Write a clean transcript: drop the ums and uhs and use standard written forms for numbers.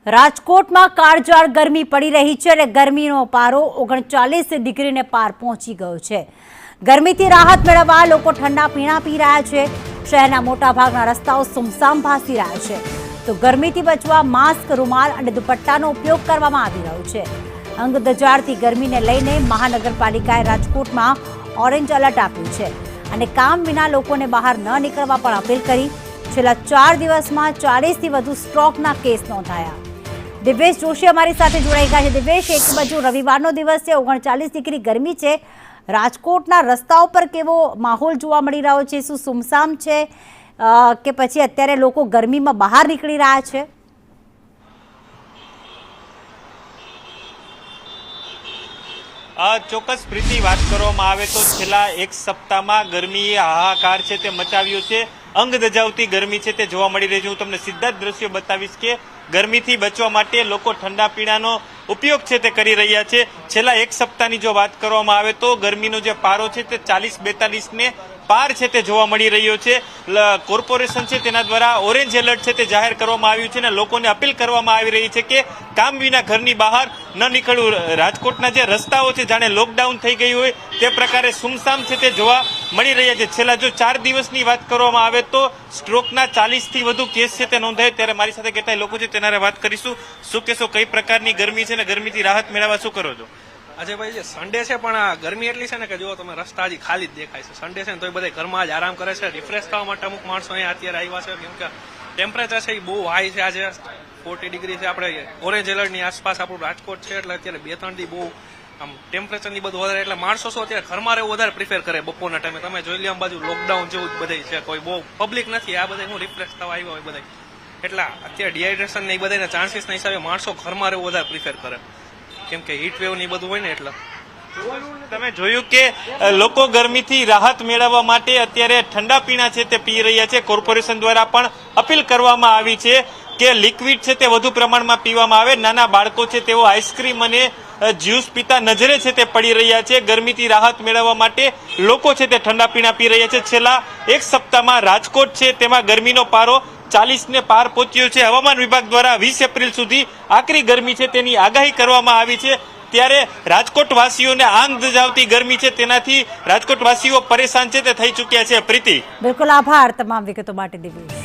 રાજકોટમાં કાળઝાળ ગરમી પડી રહી છે અને ગરમીનો પારો 39 ડિગ્રીને પાર પહોંચી ગયો છે। ગરમીથી રાહત મેળવવા લોકો ઠંડા પીણા પી રહ્યા છે। શહેરના મોટાભાગના રસ્તાઓ સુમસામ ભાસી રહ્યા છે, તો ગરમીથી બચવા માસ્ક, રૂમાલ અને દુપટ્ટાનો ઉપયોગ કરવામાં આવી રહ્યો છે। અંગ દજાડતી ગરમીને લઈને મહાનગરપાલિકાએ રાજકોટમાં ઓરેન્જ એલર્ટ આપ્યું છે અને કામ વિના લોકોને બહાર ન નીકળવા પણ અપીલ કરી। છેલ્લા 4 દિવસમાં 40થી વધુ સ્ટ્રોકના કેસ નોંધાયા। દિવેશ જોશી અમારી સાથે જોડાઈ ગયા છે। દિવેશ, એક બાજુ રવિવારનો દિવસ છે, 39 ડિગ્રી ગરમી છે, રાજકોટના રસ્તાઓ પર કેવો માહોલ જોવા મળી રહ્યો છે? શું સુમસામ છે કે પછી અત્યારે લોકો ગરમીમાં બહાર નીકળી રહ્યા છે? ચોક્કસ પ્રીતિ, વાત કરવામાં આવે તો છેલ્લા એક સપ્તાહમાં ગરમીએ હાહાકાર છે તે મચાવ્યો છે। અંગ દજાવતી ગરમી છે તે જોવા મળી રહી છે। હું તમને સીધા જ દ્રશ્યો બતાવીશ કે ગરમીથી બચવા માટે લોકો ઠંડા પીણાનો ઉપયોગ છે તે કરી રહ્યા છે। છેલ્લા એક સપ્તાહની જો વાત કરવામાં આવે તો ગરમીનો જે પારો છે તે 40-42 ને પાર છે તે જોવા મળી રહ્યો છે। કોર્પોરેશન છે તેના દ્વારા ઓરેન્જ એલર્ટ છે તે જાહેર કરવામાં આવ્યું છે અને લોકોને અપીલ કરવામાં આવી રહી છે કે કામ વિના ઘરની બહાર ન નીકળવું। રાજકોટના જે રસ્તાઓ છે જાણે લોકડાઉન થઈ ગયું હોય તે પ્રકારે સુમસામ છે તે જોવા મળી રહ્યા છે। છેલ્લા જો 4 દિવસની વાત કરવામાં આવે તો સ્ટ્રોકના 40થી વધુ કેસ છે તે નોંધાય। ત્યારે મારી સાથે કેટલાય લોકો છે તેના વાત કરીશું। શું કહેશો, કઈ પ્રકારની ગરમી છે ને ગરમીથી રાહત મેળવવા શું કરો છો? આજે ભાઈ જે સન્ડે છે પણ આ ગરમી એટલી છે ને કે જો તમે રસ્તા હજી ખાલી જ દેખાય છે। સન્ડે છે ને તો બધા ઘરમાં જ આરામ કરે છે, રિફ્રેશ થવા માટે અમુક માણસો અહીંયા અત્યારે આવ્યા છે, કેમ કે ટેમ્પરેચર છે એ બહુ હાઈ છે। આજે 40 ડિગ્રી છે। આપણે ઓરેન્જ એલર્ટની આસપાસ આપણું રાજકોટ છે, એટલે અત્યારે 2-3 દી બહુ આમ ટેમ્પરેચરની બધું વધારે, એટલે માણસો શું અત્યારે ઘરમાં રહેવું વધારે પ્રિફર કરે બપોરના ટાઈમે। તમે જોઈ લો આમ બાજુ લોકડાઉન જેવું જ બધે છે, કોઈ બહુ પબ્લિક નથી, આ બધા હું રિફ્રેશ થવા આવ્યા હોય બધા, એટલે અત્યારે ડિહાઇડ્રેશન ને એ બધાના ચાન્સીસના હિસાબે માણસો ઘરમાં રહેવું વધારે પ્રિફર કરે, કેમ કે હીટ વેવ ને બધું હોય ને એટલે। તમે જોયું કે લોકો ગરમીથી રાહત મેળવવા માટે અત્યારે ઠંડા પીણા છે તે પી રહ્યા છે। કોર્પોરેશન દ્વારા પણ અપીલ કરવામાં આવી છે કે લિક્વિડ છે તે વધુ પ્રમાણમાં પીવામાં આવે। નાના બાળકો છે તેઓ આઈસ્ક્રીમ અને જ્યુસ પીતા નજરે છે તે પડી રહ્યા છે। ગરમીથી રાહત મેળવવા માટે લોકો છે તે ઠંડા પીણા પી રહ્યા છે। છેલ્લા એક સપ્તાહમાં રાજકોટ છે તેમાં ગરમીનો પારો 40 ને પાર પહોંચ્યો છે। હવામાન વિભાગ દ્વારા 20 એપ્રિલ સુધી આકરી ગરમી છે તેની આગાહી કરવામાં આવી છે। ત્યારે રાજકોટ વાસીઓને આંગ દજાવતી ગરમી છે તેનાથી રાજકોટ વાસીઓ પરેશાન છે તે થઈ ચૂક્યા છે। પ્રીતિ, બિલકુલ આભાર તમામ વિગતો માટે દિવેશ।